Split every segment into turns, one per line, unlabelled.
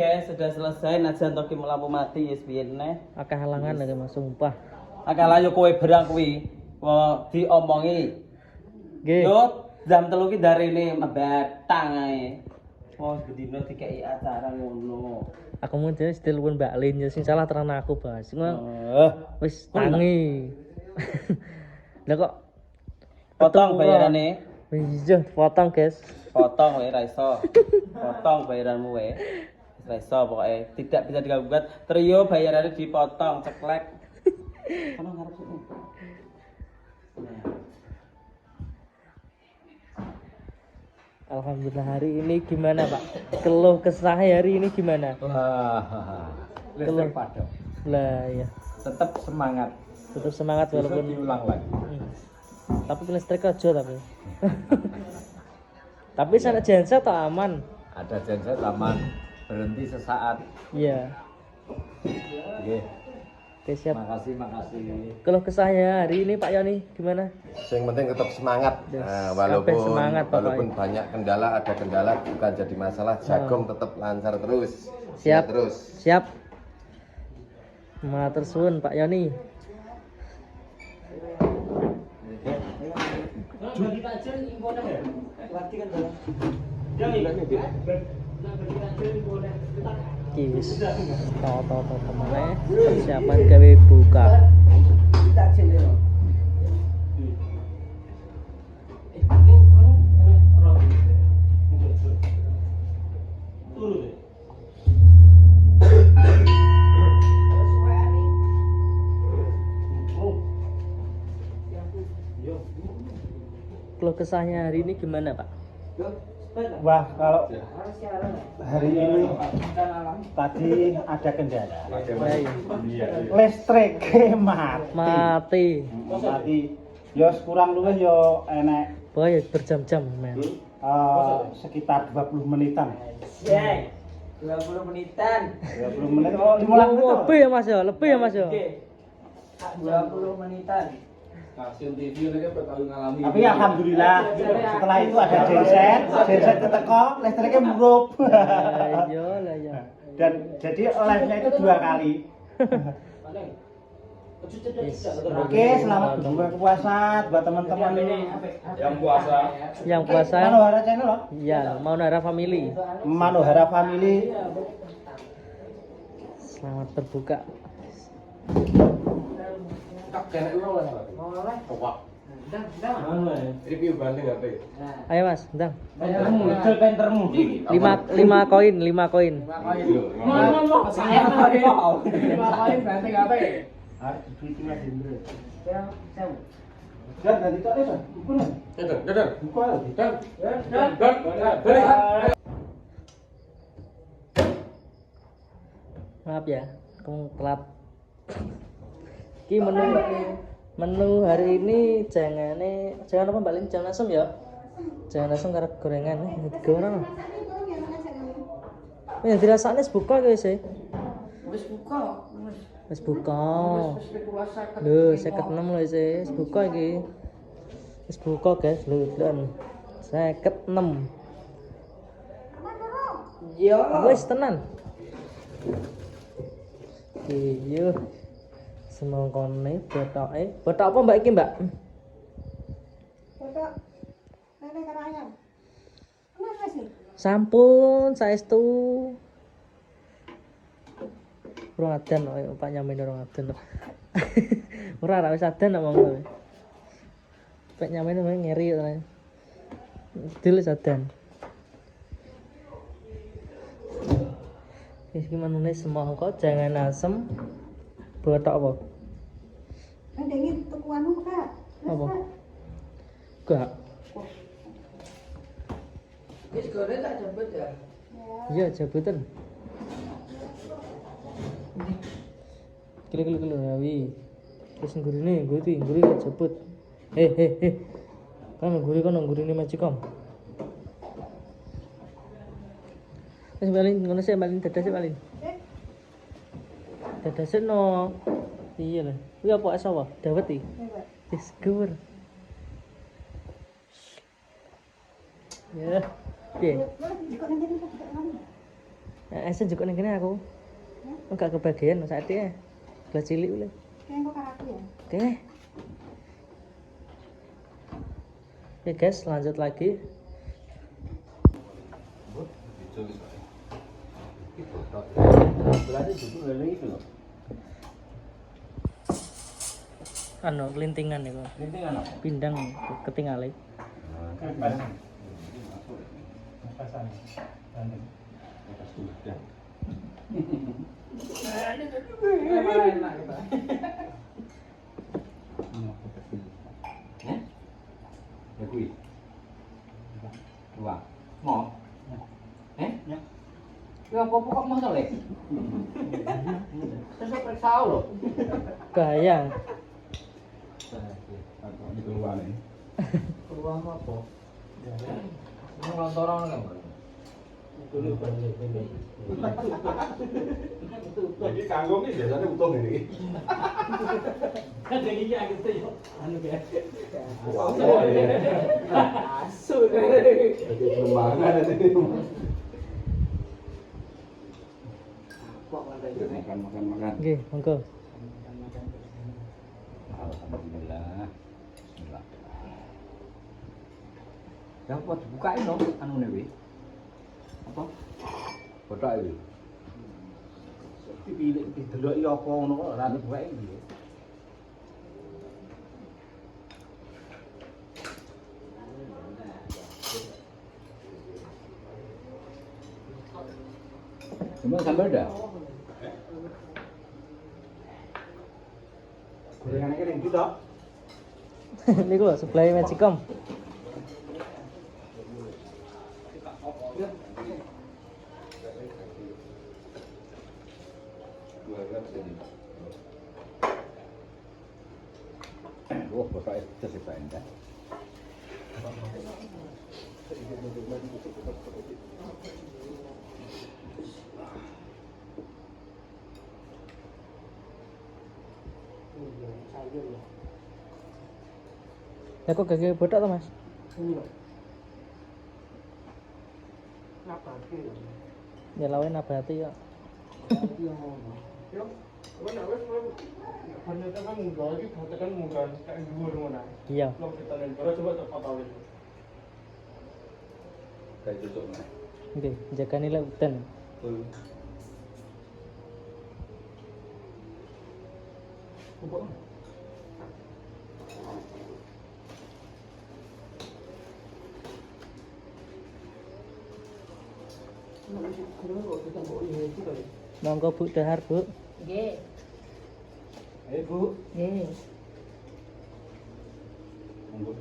guys, sudah selesai najan toki lampu mati ya piyen neh.
Akeh halangan lagi Mas sumpah.
Akeh layo kowe berang kuwi. Kok diomongi.
Nggih.
Yo, jam 3 ki darene batang ae. Wong bedino dikeki acara ngono.
Aku mau jadi telepon Mbak Lin ya sing salah terang aku Bas. Wis
Pun,
tangi. Lah kok
potong bayarane.
iya, potong guys.
Potong wae ra iso. Potong bayaranmu wae. Ra iso pokoke tidak bisa diganggu-gugat. Trio bayarannya dipotong ceklek. Kono ngarep sini.
Alhamdulillah hari ini gimana Pak? Keluh kesah hari ini gimana?
Wah, listrik padam.
Lah ya,
Tetap semangat.
tetap semangat
Besok
walaupun
diulang lagi.
Tapi listrik aja tapi. Tapi sana genset tak aman.
Ada genset aman, berhenti sesaat.
Iya.
Oke.
Oke siap.
Makasih.
Keluh kesahnya hari ini Pak Yoni gimana?
Yang penting tetap semangat.
Yes,
Nah,
sampai semangat,
walaupun
pokoknya.
banyak kendala, ada kendala bukan jadi masalah. Jagung tetap lancar terus.
Siap.
Sehat terus.
Siap. Matur suwun Pak Yoni. Wis toto kemana persiapan gawe buka. Keluh kesahnya hari ini gimana Pak?
Wah, kalau hari ini tadi ada kendala. Listrik mati. Mati. Yo kurang luwih yo enek
Boy berjam-jam men.
sekitar 20 menitan.
20 menitan.
20 menit oh 15 menit.
Lebih ya Mas ya, lebih ya Mas ya.
20 menitan.
Stasiun TV ini kan ngalami.
Tapi alhamdulillah setelah itu ada genset keteko, listriknya murup.
Lah ya.
Dan jadi live-nya itu 2 kali. Oke, selamat berbuka puasa buat teman-teman
Yang puasa.
Yang puasa
Manohara Channel loh.
iya, Maunara Family.
Manohara Family.
Selamat berbuka.
Review banding HP.
Ayo Mas, ndang.
Pentermu.
5 koin, 5 koin.
Saya mau.
Dan ganti tok deh, buku nih.
Dadah.
Buku aja.
Maaf ya, kamu telat. Ki menu hari ini jangan apa Mbak Lin, jangan asem ya. Jangan asem karena gorengan gimana? Ya dirasakne wis buka guys ya.
Wis buka.
Wis buka. Lho, 56 lho wis buka iki. Wis buka guys, lho dan 56.
Yo.
Wis tenan. Iya. Semongkone botok apa Mbak iki, Mbak?
Botok lele karo ayam. Kenapa sih?
Sampun saestu. Urung adan kok Pak nyamin urung adan. Ora wis adan kok ngomong. Pak nyamin ngeri to. Dil adan. Iki menune semangka jangan asem. Botok apa?
Ndengin tuku anu Kak.
Apa? Enggak.
Wis goreng tak jemput ya.
Iya, jabutan. Kilo rawi. Terus nggurine, ngguri tak jebut. Kan nggurine majikom. Wis balin ngono sik balin dadah sik balin. Dadah sik no. Iya lah. Kuwi apa es apa? Dawet iki. Wis gur. Ya. Piye? Esen juga ning kene aku. Enggak kebagian saat dia. Gelas cilik boleh.
Kayak kok karaku ya.
Oke. Oke guys, lanjut lagi.
Berarti duduk lele itu loh.
Anu kelintingan itu.
Lintingan apa?
Pindang ketinggalan.
Ya kuwi. Dua. Mau? Ya. Ya apa kok mau tole? Terus periksa lho.
Bahaya.
Ini keluar nih.
Keluar apa?
Ini lontoran kan. Lagi kangkung ini biasanya utuh ini.
Kan jadi ya gitu ya. Anu ya.
Asu kan. Jadi lembangan ini. Makan.
Oke, monggo.
Alhamdulillah. Bismillah. Ya apa dibukain dong anu wi. Apa? Botak iki. Dipilih dideloki apa ngono kok ora dibukain iki. Cuma sambal dah. Gorengan iki ning ndi to?
Niku lho supply Magicom.
Wah, botak itu sih Pak Endah.
Ya kok gak botak to, Mas? Ya lawan nabati ya. Iya.
Kayak cocok nih.
Oke, jaga nilai udan. Monggo Bu dahar, Bu.
Nggih.
Ayo Bu.
Nggih.
Monggo.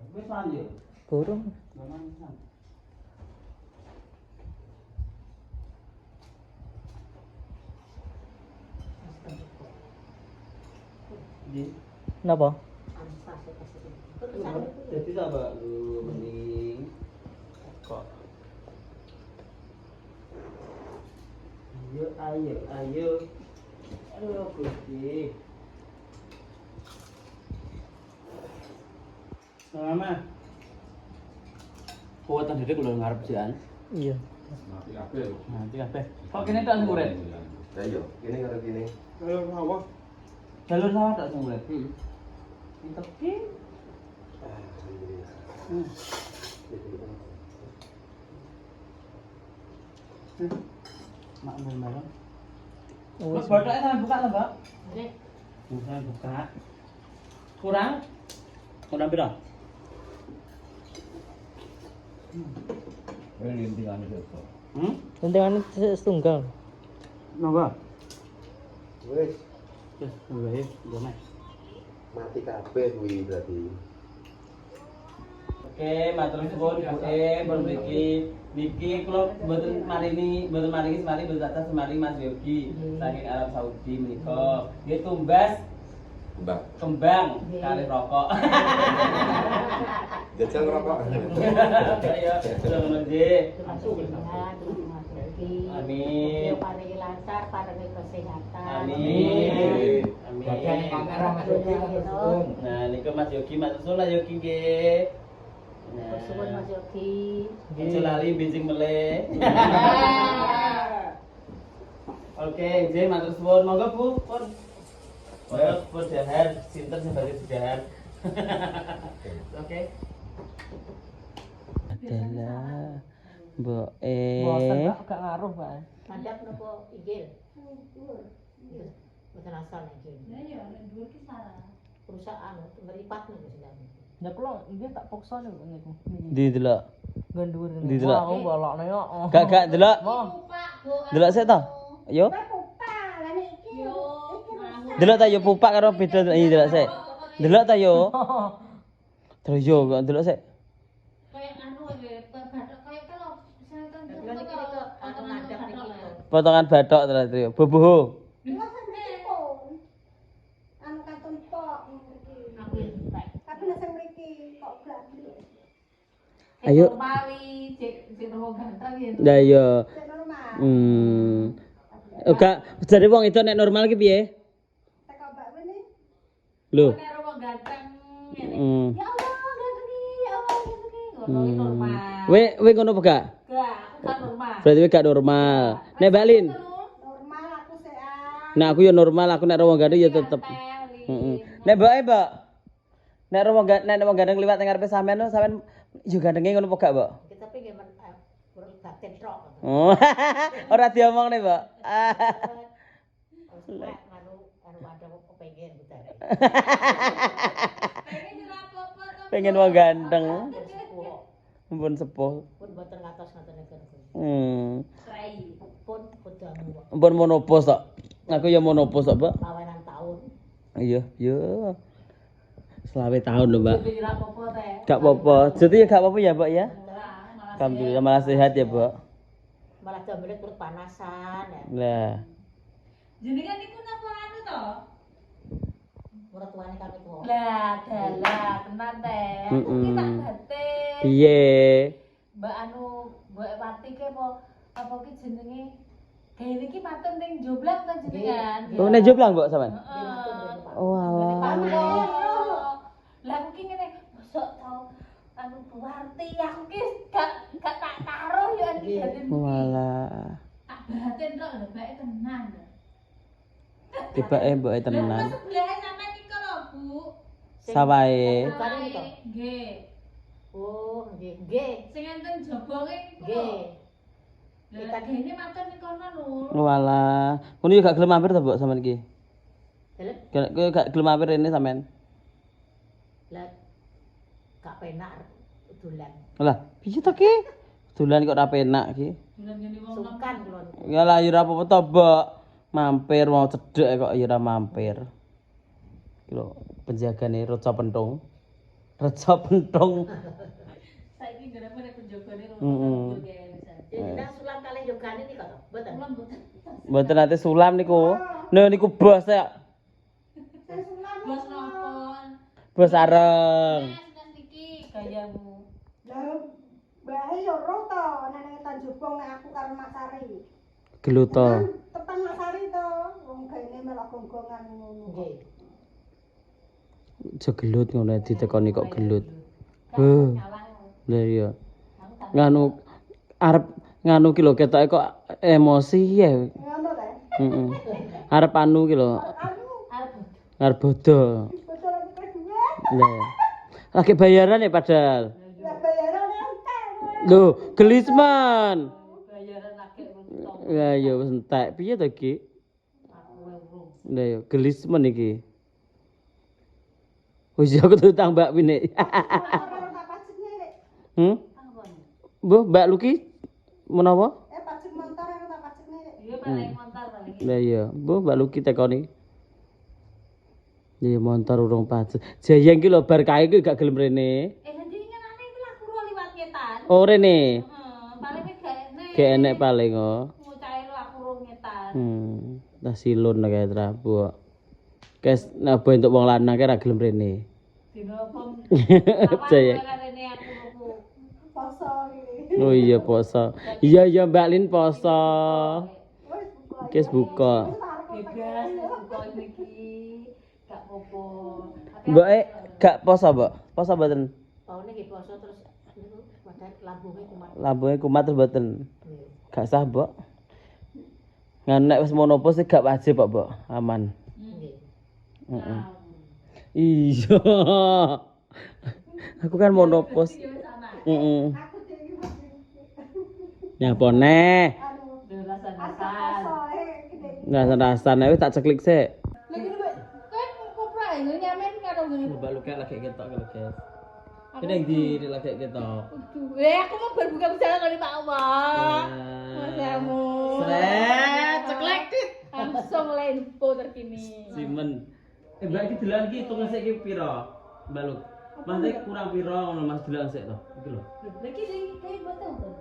Wis lanjut.
Burung.
Di
Napa?
jadi apa lu mending kok ayo aduh Gusti Mama kuatan dedek lho ngarep sian
Iya.
Mati kabeh.
nanti kabeh kok kene tak sing urip
Ya iya, ini karo gini.
jalur sawah tak sing urip entek ki mak malam
Wes.
Botolnya sampai buka lah, Mbak.
Nggih.
Sampai buka. Kurang? Kurang berapa?
Ini lintingan itu.
Tentengane setunggal.
Napa?
Wis
Wis, wae, ngono.
mati kabeh kuwi berarti.
Oke, matur suwun Bu pun niki kula mboten maringi semari mboten atas semari Mas Yogi saking Arab Saudi menika. Nggih tumbas
Mbak,
kembang kali rokok.
jajal ngerokok.
Ya, ngono nggih.
Amin.
Amin.
Paringi lancar, paringi kesehatan.
Amin.
Bagian kamera Mas Yogi matur suwun.
Nah, niku Mas Yogi matur suwun lah Yogi nggih.
Matur suwun Mas Yogi.
Aja lali bijing meleh. Oke, nggih matur suwun. Monggo Bu, pun. Pun dahar, sinten sebagai dahar. Oke. Adalah Mbok
Boten gak ngaruh, Pak.
Mandap nopo igil? Mboten asal igil.
Lah ya nek dhuwur ki salah.
Perusahaan meripat nih sedang.
Ya kula nggih tak paksa niku niku.
Ndi delok?
Nggon dhuwur
Di
ngene.
delok.
Wah, bolokne yo.
Gak delok.
Pak, Bu.
Delok sik to. Yo. Delok ta yo pupak karo beda iki delok sik. Delok ta yo. Terus yo kok delok sik.
Kayak anu ya, bathok kayak kalau misalkan
Lah niki kok anu mandap niki.
Potongan bathok terus trio. Boboho.
Anu katon tok
ambil tak.
tapi nek sing mriki kok glabri.
Ayo.
Mari cek roh ganteng ya.
Ya yo.
Sing normal.
Oke, jare wong itu nek normal ki piye?
Teko Mbak Wini.
Lho.
Nek roh ganteng ngene.
Hmm.
Ya Allah, ganteng ya Allah, ganteng. Ngono iki normal.
We ngono apa gak?
Gak, aku kan normal.
Berarti we gak normal. Nek Mbak Lin,
Normal aku sehat.
nek aku ya normal, aku nek wong gandeng ya tetep. Heeh. Nek Mbak Mbak. Nek wong gandeng liwat ngarepe sampean sampean yo gandenge ngono apa gak, Mbak?
Tapi nggih perlu batin tok.
Oh. Ora diomong nih, Mbak.
Anu ada pengen butar.
Pengen dirapopo to.
Pengen wong ganteng.
Sepuh.
Ampun sepuh.
Pun boten ngatos ngoten niku.
Rai.
Pun kudamu kok.
Ampun monopos tok. Aku ya monopos tok, Mbak.
Lawanan tahun.
Iya, iya. Selawe tahun lho, Mbak.
Dirapopo teh.
Gak apa-apa. Jadi ya gak apa-apa ya, Mbak ya.
Malah
Alhamdulillah malah sehat ya, Mbak.
Malah jambule perut panasan ya.
Lah,
jenengan niku napa anu to?
Mertuane kami tuh.
Lah, dalah, tenan teh. Aku ki tak batin.
piye?
Mbak anu, Mbak Wati ki apa ki jenenge? Gawe niki matur ning Jomblang ta jenengan?
Oh, nek joblang, Mbak, sampean?
Heeh.
Oh, alah.
Lah aku ki ngene, mosok tau anu Bu Warti, aku ki gak tak taruh yo anu batin.
Walah.
Tak batin tok lho, bae tenan.
Tibake mbok
Lah
tenan.
sebelahe sampean iki lho, Bu.
Sawahe.
Bukan ini toh?
Nggih.
Oh, nggih, nggih.
Sing enten jobonge iku lho.
Nggih.
Lah dene matur ning kono lho.
Walah. Ngono yo gak gelem mampir to, Mbok, sampean iki?
Delep
Kowe gak gelem mampir rene sampean?
lah gak penak dolan.
Lah, piye to ki? Dolan kok ora penak ki?
Bulan ngene wong
Sungkan kula.
Ya lah ya ora apa-apa to, Mbok. Mampir mau cedhek kok ya ora mampir. Ki lho, penjagane Reca Pentung. Reca Pentung.
saiki gara-gara nek penjagane lho.
Heeh.
Jadi nang sulam kalih yogane nika to? Mboten.
Mboten nate sulam niku. Lho niku bos ya.
Bos napa?
Bos areng.
Sinten iki gayamu?
Lah, bae yo roh to nang Tanjung nek aku karo Mas Sari.
Geluto.
Tepan Mas Sari to, wong gaene melok gonggongan ngono. Nggih.
Aja gelut ngono ditekoni kok gelut. Heh. Lah iya. Nganu arep nganu ki lho ketoke kok emosi ya.
Ngono ta?
Heeh. Arep anu ki lho. Arep bodo.
Betul aku kan duwe.
Lah. Lagi bayaran ya padahal.
Lah bayarane entek.
Lho, gelisman.
Bayaran akeh untung.
Ya ya wis entek. Piye to Ki?
Aku urung.
Lah ya gelisman iki. Wis aku tutang Mbak Wine.
Ora tak pacitne rek.
Hmm? Mbah Mbak Luki menawa?
Pas
paling montor paling.
Lah iya, Bu Mbak Luki tekoni. Iya montor urung pajet. Jayang ki lho bar kae ki gak gelem rene.
Nanti ngenane iki lah kuro liwat ngetan.
Oh rene.
Paling gak enek.
Gak enek paling oh.
Ngucahe lu aku kuro ngetan.
Tak silun kae trabu. Kes napa entuk wong lanang ki ra gelem rene.
Dino pom.
Jayang.
Karene aku lupu.
Poso ini.
Oh iya poso. Iya iya Mbak Lin poso. Kes buka.
Bebas buka iki. Gak popo.
Mbak gak poso, Mbak? Poso mboten?
Paune nggih poso terus niku padahal lambunge kumat.
Lambunge kumat terus mboten. Gak sah, Mbak. Nek wis monopos sih gak wajib, Pak, Mbak. Aman.
Nggih.
Heeh. Iya. Aku kan monopos. Heeh. Nyapone? Rasa-rasane wis tak ceklik sik.
Lagi kan kopra ini nyamen karo ngene.
Mbak Luka lagi ketok kalau guys. Ini yang di lagi ketok.
Aku mau berbuka bicara kali Pak Allah. Masamu.
Sret, ceklek dit.
Langsung lempo terkini.
Simen. Mbak iki delan iki hitung sik iki pira? Mbak Luk. Mas iki kurang pira ngono Mas delan sik to. Iki lho.
Lagi kayak botol tuh.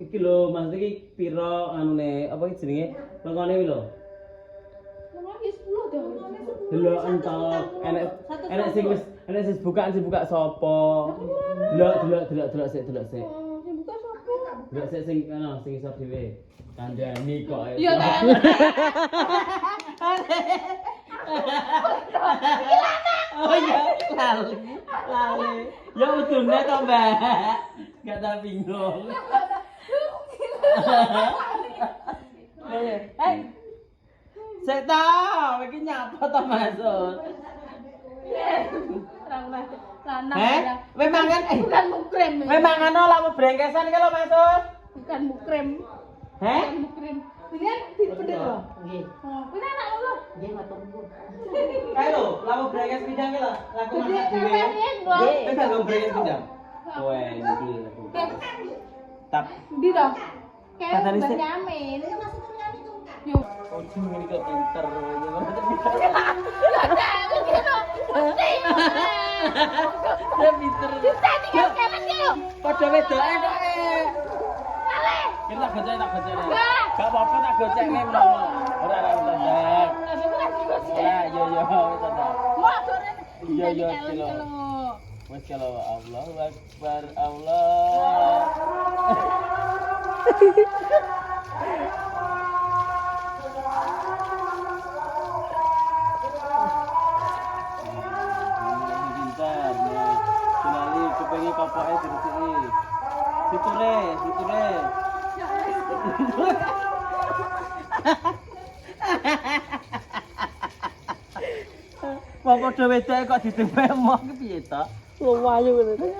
Iki lho Mas iki pira anune apa iki jenenge? Lengkone iki lho.
Lagi 10 dong.
Delok entok enek sing wis buka sapa? Delok sik.
Yang buka siapa?
Delok sik sing ana sing isor dhewe. Kandhani kok.
Iya kan.
Oh iya, lali. Ya udune to, Mbak. Gak tak bingung. Sik ta, iki nyapa to Masud?
Lanang.
Kowe mangan
Bukan mukrem.
kowe mangan lak brengkesan iki lho Masud.
Bukan mukrem.
Heh?
Bukan mukrem. Pilihan bener loh. Nggih. Bener anak lo. Nggih matur nuwun.
Kae lho, lak brengkes pindang iki lho, laku masak dhewe.
Nggih.
Kowe gak nggo brengkes pindang. Kowe iki. Tap.
Ndi to? Kayak
Katanya sih.
Benyamin. Yo.
Oh, ini kok pinter. Ya pinter.
Tadi kan kalian yo.
Padha wedoke kok. Kita gocek tak gocek. Gak apa-apa tak gocekne menawa. Ora tak. Ya, yo wis tak. Iya, kilo. Wis kilo Allahu Akbar Allah. Pintar. Kenali kepengi papoke diresiki. Siture. Wong padha wedoke kok didememok ki piye to?
Luwayu gitu.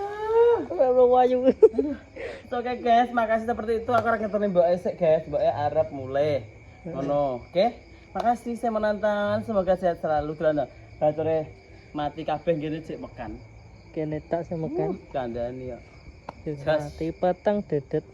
Luwayu.
Oke guys, makasih seperti itu aku ora ketone Mbok Esek guys, Mbok arep mulai. Ngono, oke? Makasih saya menonton, semoga sehat selalu dolan. Bature mati kabeh ngene cek mekan.
Kene tak semekan.
Kandhani yo.
Mati petang dedet.